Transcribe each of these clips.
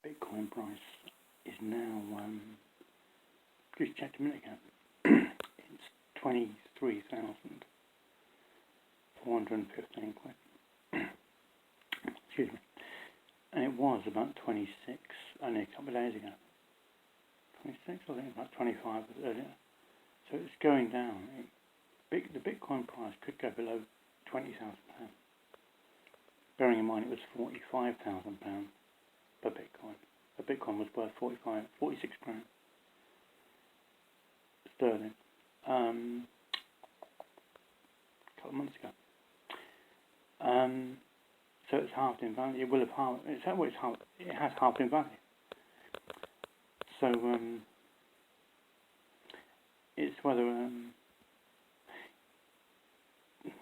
Bitcoin price is now, just checked a minute ago, it's 23,415 quid. Excuse me. And it was about 26 only a couple of days ago. 26, I think about 25 earlier. So it's going down. The Bitcoin price could go below £20,000. Bearing in mind it was £45,000 per Bitcoin. A Bitcoin was worth 46 grand sterling. A couple of months ago. So it's halved in value. It will have halved. It has halved in value. So it's whether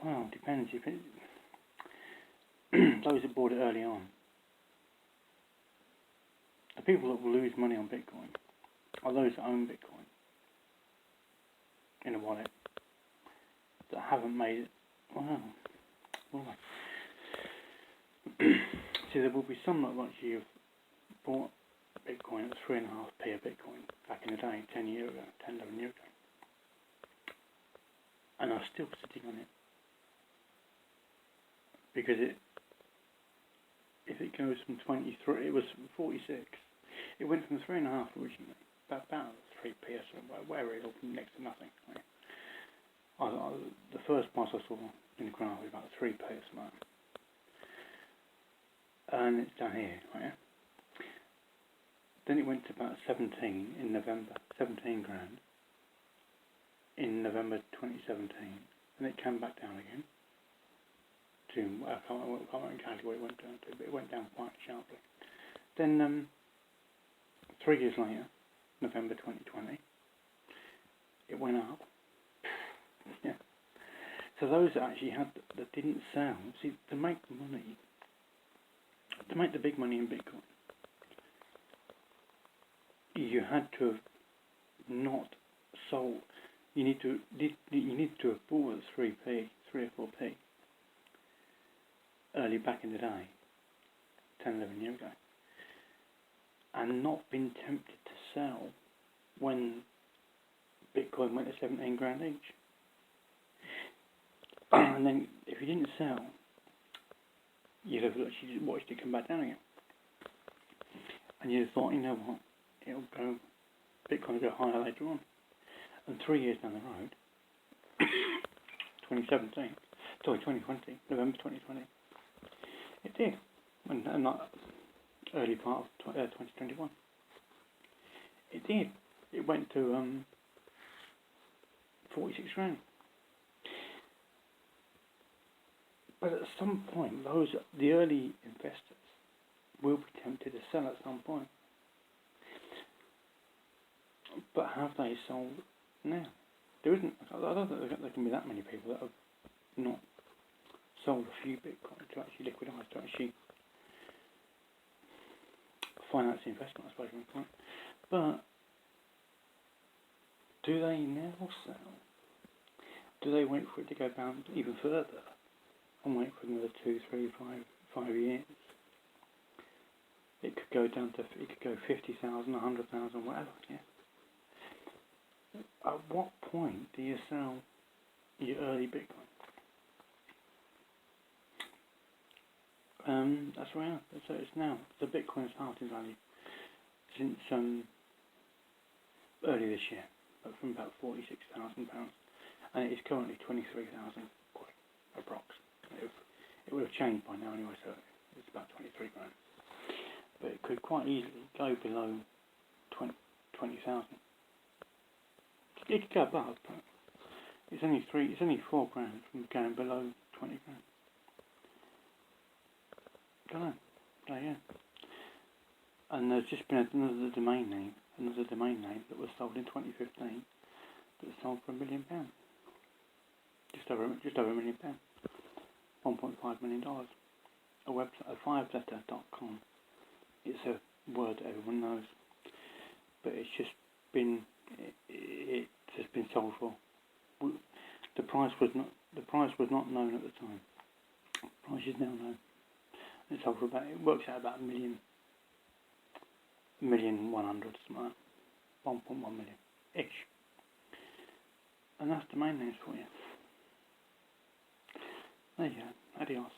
well, it depends. If it those that bought it early on, the people that will lose money on Bitcoin are those that own Bitcoin in a wallet that haven't made it. Wow. See, there will be some that actually have bought Bitcoin at 3.5p a Bitcoin back in the day, 10, 11 years ago, and are still sitting on it because if it goes from 23, it was 46. It went from 3.5 originally, about 3p or something, whatever it was, next to nothing. Right? The first price I saw in the graph was about 3p or something. And it's down here, right? Then it went to about 17 in November, 17 grand in November 2017, and it came back down again to, I can't remember exactly what it went down to, but it went down quite sharply. Then 3 years later, November 2020, it went up. Yeah. So those that actually that didn't sell, see, to make money, to make the big money in Bitcoin, you had to have not sold. You need to have bought at 3p, 3 or 4p early back in the day, 10, 11 years ago, and not been tempted to sell when Bitcoin went to 17 grand each. And then if you didn't sell, you'd have actually watched it come back down again. And you'd have thought, you know what, Bitcoin will go higher later on. And 3 years down the road, 2020, November 2020, it did. And not early part of 2021. It did. It went to 46 grand. But at some point, the early investors will be tempted to sell at some point. But have they sold now? There isn't. I don't think there can be that many people that have not sold a few Bitcoin to actually liquidize, to actually finance the investment, I suppose you can. But do they now sell? Do they wait for it to go down even further and wait for another 2, 3, 5 years? It could go down to, it could go 50,000, 100,000, whatever. Yeah. At what point do you sell your early Bitcoin? That's where I am. So it's now. The Bitcoin has halved in value since early this year, from about £46,000, and it is currently 23,000 quid, approx. It would have changed by now anyway, so it's about 23 grand. But it could quite easily go below 20,000. It could go above, but it's only 4 grand from going below 20 grand. Don't know. Oh, yeah. And there's just been another domain name that was sold in 2015 that was sold for £1 million. Just over £1 million. $1.5 million. A website, a 5letter.com. It's a word that everyone knows, but it's just been just been sold for. The price was not known at the time. The price is now known. It's sold for about. It works out about £1 million. 1,100,000, something like that. 1.1 million-ish. And that's domain names for you. There you go. Adios.